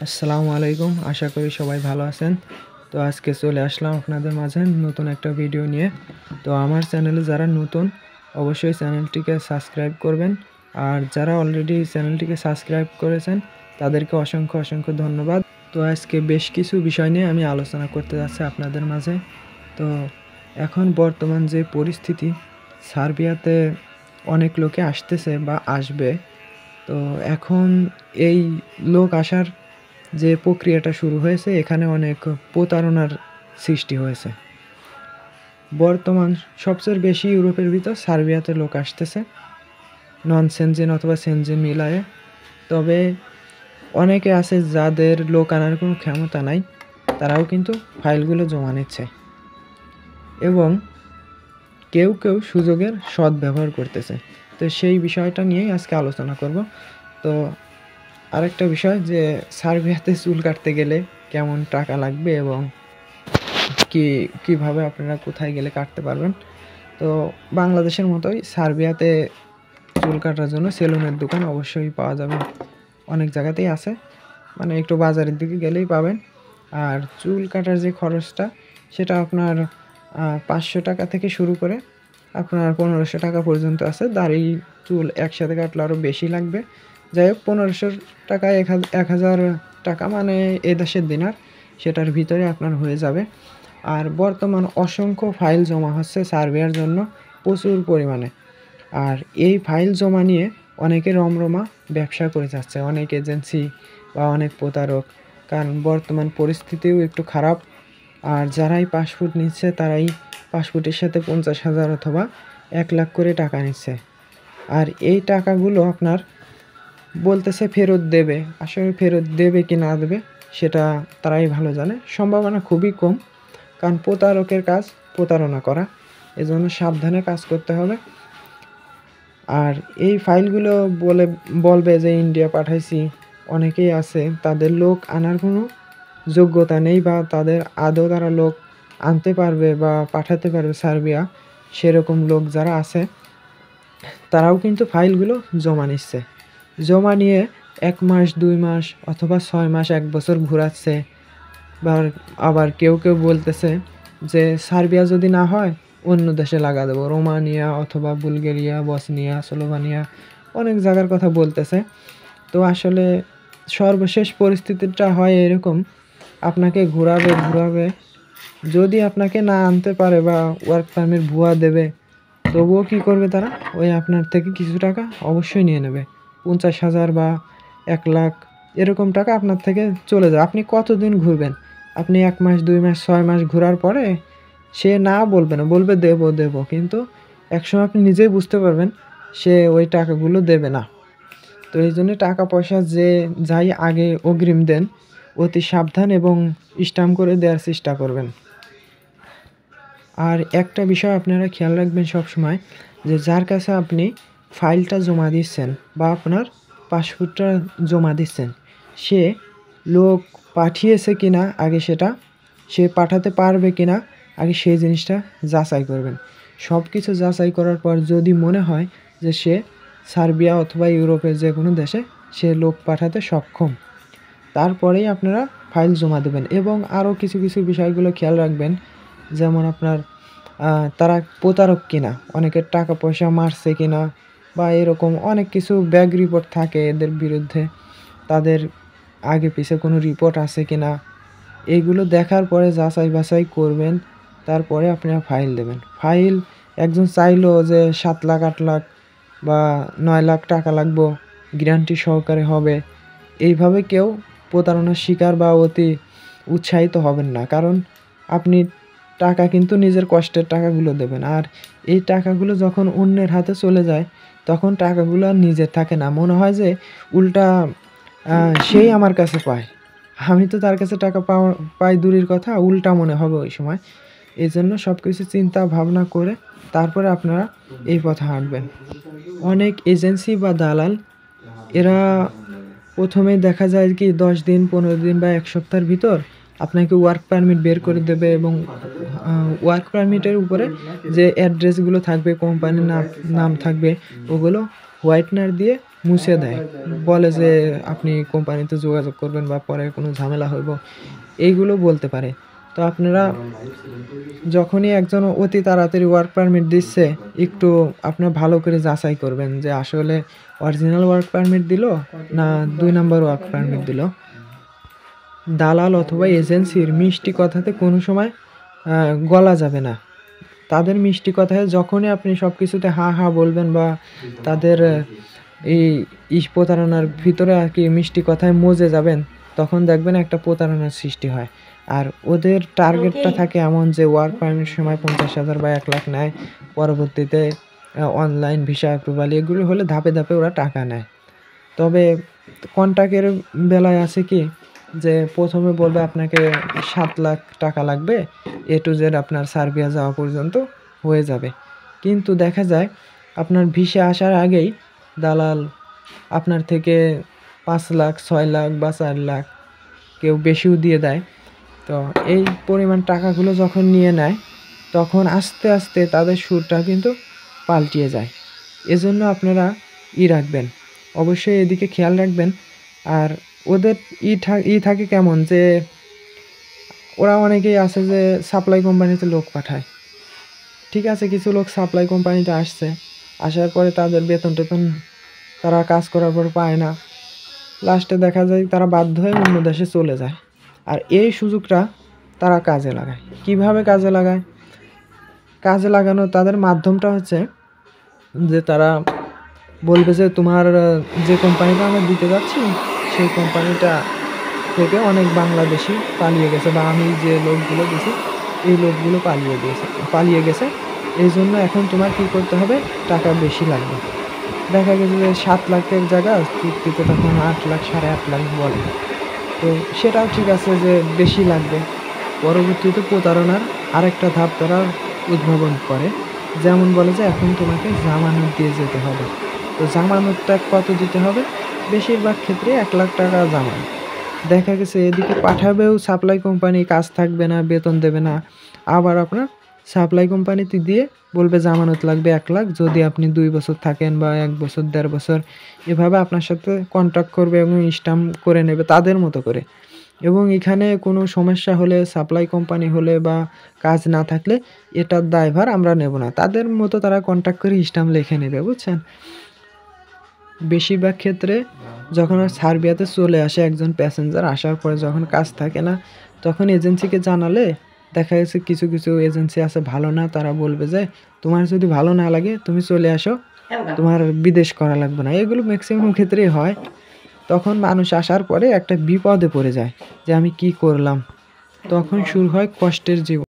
আসসালামু আলাইকুম। আশা করি সবাই ভালো আছেন। তো আজকে চলে আসলাম আপনাদের মাঝে নতুন একটা ভিডিও নিয়ে। তো আমার চ্যানেলে যারা নতুন অবশ্যই চ্যানেলটিকে সাবস্ক্রাইব করবেন। আর যারা অলরেডি চ্যানেলটিকে সাবস্ক্রাইব করেছেন তাদেরকে অসংখ্য ধন্যবাদ। তো আজকে বেশ কিছু বিষয় নিয়ে আমি আলোচনা করতে যাচ্ছি আপনাদের মাঝে। তো এখন বর্তমান যে পরিস্থিতি, সার্বিয়াতে অনেক লোকে আসতেছে বা আসবে। তো এখন এই লোক আসার যে প্রক্রিয়াটা শুরু হয়েছে, এখানে অনেক প্রতারণার সৃষ্টি হয়েছে। বর্তমান সবচেয়ে বেশি ইউরোপের ভিতর সার্বিয়াতে লোক আসতেছে, নন সেনজেন অথবা সেনজেন মিলায়ে। তবে অনেকে আছে যাদের লোক আনার কোনো ক্ষমতা নাই, তারাও কিন্তু ফাইলগুলো জমা নিচ্ছে এবং কেউ সুযোগের সদ্ব্যবহার করতেছে। তো সেই বিষয়টা নিয়েই আজকে আলোচনা করব। তো আরেকটা বিষয় যে সার্বিয়াতে চুল কাটতে গেলে কেমন টাকা লাগবে এবং কিভাবে আপনারা কোথায় গেলে কাটতে পারবেন। তো বাংলাদেশের মতোই সার্বিয়াতে চুল কাটার জন্য সেলুনের দোকান অবশ্যই পাওয়া যাবে, অনেক জায়গাতেই আছে, মানে একটু বাজারের দিকে গেলেই পাবেন। আর চুল কাটার যে খরচটা সেটা আপনার 500 টাকা থেকে শুরু করে আপনার 1500 টাকা পর্যন্ত আছে। দাড়ি চুল একসাথে কাটলে আরও বেশি লাগবে। যাই হোক, 1500 টাকায় 1000 টাকা, মানে এ দেশের দিনার, সেটার ভিতরে আপনার হয়ে যাবে। আর বর্তমান অসংখ্য ফাইল জমা হচ্ছে সার্ভেয়ার জন্য, প্রচুর পরিমাণে। আর এই ফাইল জমা নিয়ে অনেকে রমরমা ব্যবসা করে যাচ্ছে, অনেক এজেন্সি বা অনেক প্রতারক। কারণ বর্তমান পরিস্থিতিও একটু খারাপ। আর যারাই পাসপোর্ট নিচ্ছে তারাই পাসপোর্টের সাথে 50,000 অথবা 1 লাখ করে টাকা নিচ্ছে। আর এই টাকাগুলো আপনার বলতেছে ফেরত দেবে, আসলে ফেরত দেবে কি না দেবে সেটা তারাই ভালো জানে। সম্ভাবনা খুবই কম, কারণ প্রতারকের কাজ প্রতারণা করা, এজন্য সাবধানে কাজ করতে হবে। আর এই ফাইলগুলো বলবে যে ইন্ডিয়া পাঠাইছি, অনেকেই আছে তাদের লোক আনার কোনো যোগ্যতা নেই বা তাদের আদৌ তারা লোক আনতে পারবে বা পাঠাতে পারবে সার্বিয়া, সেরকম লোক যারা আছে তারাও কিন্তু ফাইলগুলো জমা নিচ্ছে। জমা নিয়ে 1 মাস 2 মাস অথবা 6 মাস 1 বছর ঘোরাচ্ছে। আবার কেউ বলতেছে যে সার্বিয়া যদি না হয় অন্য দেশে লাগা দেবো, রোমানিয়া অথবা বুলগেরিয়া, বসনিয়া, স্লোভানিয়া, অনেক জায়গার কথা বলতেছে। তো আসলে সর্বশেষ পরিস্থিতিটা হয় এরকম, আপনাকে ঘোরাবে। যদি আপনাকে না আনতে পারে বা ওয়ার্ক পারমিট ভুয়া দেবে, তবুও কী করবে তারা, ওই আপনার থেকে কিছু টাকা অবশ্যই নিয়ে নেবে। 50,000 বা 1 লাখ এরকম টাকা আপনার থেকে চলে যায়। আপনি কতদিন ঘুরবেন? আপনি 1 মাস 2 মাস 6 মাস ঘোরার পরে সে না বলবে না, বলবে দেবো, কিন্তু একসময় আপনি নিজেই বুঝতে পারবেন সে ওই টাকাগুলো দেবে না। তো এই জন্য টাকা পয়সা যাই আগে অগ্রিম দেন, অতি সাবধান এবং স্ট্যাম্প করে দেওয়ার চেষ্টা করবেন। আর একটা বিষয় আপনারা খেয়াল রাখবেন সবসময়, যে যার কাছে আপনি ফাইলটা জমা দিচ্ছেন বা আপনার পাসপোর্টটা জমা দিচ্ছেন, সে লোক পাঠিয়েছে কিনা আগে সেটা, সে পাঠাতে পারবে কিনা আগে সেই জিনিসটা যাচাই করবেন। সব কিছু যাচাই করার পর যদি মনে হয় যে সে সার্বিয়া অথবা ইউরোপের যে কোনো দেশে সে লোক পাঠাতে সক্ষম, তারপরেই আপনারা ফাইল জমা দেবেন। এবং আরও কিছু বিষয়গুলো খেয়াল রাখবেন, যেমন আপনার তারা প্রতারক কিনা, অনেকের টাকা পয়সা মারছে কিনা, বা এরকম অনেক কিছু ব্যাক রিপোর্ট থাকে এদের বিরুদ্ধে, তাদের আগে পিছে কোনো রিপোর্ট আছে কিনা, এইগুলো দেখার পরে যাচাই বাছাই করবেন, তারপরে আপনারা ফাইল দেবেন। ফাইল একজন চাইলো যে 7 লাখ 8 লাখ বা 9 লাখ টাকা লাগবো, গ্যারান্টি সহকারে হবে, এইভাবে কেউ প্রতারণার শিকার বা অতি উৎসাহিত হবেন না। কারণ আপনি টাকা কিন্তু নিজের কষ্টের টাকাগুলো দেবেন, আর এই টাকাগুলো যখন অন্যের হাতে চলে যায় তখন টাকাগুলো আর নিজের থাকে না, মনে হয় যে উল্টা সেই আমার কাছে পায়, আমি তো তার কাছে টাকা পাই দূরের কথা, উল্টা মনে হবে ওই সময়। এই জন্য সব কিছু চিন্তা ভাবনা করে তারপরে আপনারা এই পথে হাঁটবেন। অনেক এজেন্সি বা দালাল, এরা প্রথমেই দেখা যায় কি 10 দিন 15 দিন বা 1 সপ্তাহের ভিতর আপনাকে ওয়ার্ক পারমিট বের করে দেবে, এবং ওয়ার্ক পারমিটের উপরে যে অ্যাড্রেসগুলো থাকবে, কোম্পানির নাম থাকবে, ওগুলো হোয়াইটনার দিয়ে মুছে দেয়, বলে যে আপনি কোম্পানিতে যোগাযোগ করবেন বা পরে কোনো ঝামেলা হইব, এইগুলো বলতে পারে। তো আপনারা যখনই একজন অতি তাড়াতাড়ি ওয়ার্ক পারমিট দিচ্ছে, একটু আপনার ভালো করে যাচাই করবেন যে আসলে অরিজিনাল ওয়ার্ক পারমিট দিল না 2 নাম্বার ওয়ার্ক পারমিট দিল। দালাল অথবা এজেন্সির মিষ্টি কথাতে কোনো সময় গলা যাবে না। তাদের মিষ্টি কথায় যখনই আপনি সব কিছুতে হা হা বলবেন বা তাদের এই প্রতারণার ভিতরে আর কি মিষ্টি কথায় মজে যাবেন, তখন দেখবেন একটা প্রতারণার সৃষ্টি হয়। আর ওদের টার্গেটটা থাকে এমন যে ওয়ার্ক পারমিট সময় 50,000 বা 1 লাখ নেয়, পরবর্তীতে অনলাইন ভিসা অ্যাপ্রুভাল এগুলো হলে ধাপে ধাপে ওরা টাকা নেয়। তবে কন্ট্রাক্টের বেলায় আছে কি যে প্রথমে বলবে আপনাকে 7 লাখ টাকা লাগবে, A to Z আপনার সার্বিয়া যাওয়া পর্যন্ত হয়ে যাবে। কিন্তু দেখা যায় আপনার ভিসা আসার আগেই দালাল আপনার থেকে 5 লাখ 6 লাখ বা 4 লাখ কেউ বেশিও দিয়ে দেয়। তো এই পরিমাণ টাকাগুলো যখন নিয়ে নেয়, তখন আস্তে আস্তে তাদের সুরটা কিন্তু পাল্টিয়ে যায়। এজন্য আপনারা রাখবেন, অবশ্যই এদিকে খেয়াল রাখবেন। আর ওদের থাকে কেমন যে ওরা অনেকেই আছে যে সাপ্লাই কোম্পানিতে লোক পাঠায়। ঠিক আছে, কিছু লোক সাপ্লাই কোম্পানিতে আসছে, আসার পরে তাদের বেতন টেতন তারা কাজ করার পর পায় না, লাস্টে দেখা যায় তারা বাধ্য হয়ে অন্য দেশে চলে যায়। আর এই সুযোগটা তারা কাজে লাগায়। কিভাবে কাজে লাগায়? কাজে লাগানো তাদের মাধ্যমটা হচ্ছে যে তারা বলবে যে তোমার যে কোম্পানিটা আমরা দিতে যাচ্ছি সেই কোম্পানিটা থেকে অনেক বাংলাদেশি পালিয়ে গেছে, বা আমি যে লোকগুলো দিয়েছি এই লোকগুলো পালিয়ে গেছে, এই জন্য এখন তোমার কী করতে হবে, টাকা বেশি লাগবে। দেখা গেছে যে 7 লাখের জায়গা চুক্তিতে তখন 8 লাখ 8.5 লাখ বলে। তো সেটাও ঠিক আছে যে বেশি লাগবে। পরবর্তীতে প্রতারণার আরেকটা ধাপ তারা উদ্ভাবন করে, যেমন বলে যে এখন তোমাকে জামানত দিয়ে যেতে হবে। তো জামানতটা কত দিতে হবে? বেশিরভাগ ক্ষেত্রে 1 লাখ টাকা জামানত। দেখা গেছে এদিকে পাঠাবেও সাপ্লাই কোম্পানি, কাজ থাকবে না, বেতন দেবে না। আবার আপনার সাপ্লাই কোম্পানিতে দিয়ে বলবে জামানত লাগবে 1 লাখ, যদি আপনি 2 বছর থাকেন বা 1 বছর 1.5 বছর, এভাবে আপনার সাথে কন্ট্রাক্ট করবে এবং স্ট্যাম্প করে নেবে তাদের মতো করে। এবং এখানে কোনো সমস্যা হলে, সাপ্লাই কোম্পানি হলে বা কাজ না থাকলে এটার দায়ভার আমরা নেব না, তাদের মতো তারা কন্ট্রাক্ট করে স্ট্যাম্প লিখে নেবে, বুঝছেন? বেশিরভাগ ক্ষেত্রে যখন আর সার্বিয়াতে চলে আসে একজন প্যাসেঞ্জার, আসার পরে যখন কাজ থাকে না, তখন এজেন্সিকে জানালে দেখা গেছে কিছু কিছু এজেন্সি আছে ভালো না, তারা বলবে যে তোমার যদি ভালো না লাগে তুমি চলে আসো, তোমার বিদেশ করা লাগবে না। এগুলো ম্যাক্সিমাম ক্ষেত্রেই হয়। তখন মানুষ আসার পরে একটা বিপদে পড়ে যায় যে আমি কি করলাম, তখন শুরু হয় কষ্টের জীবন।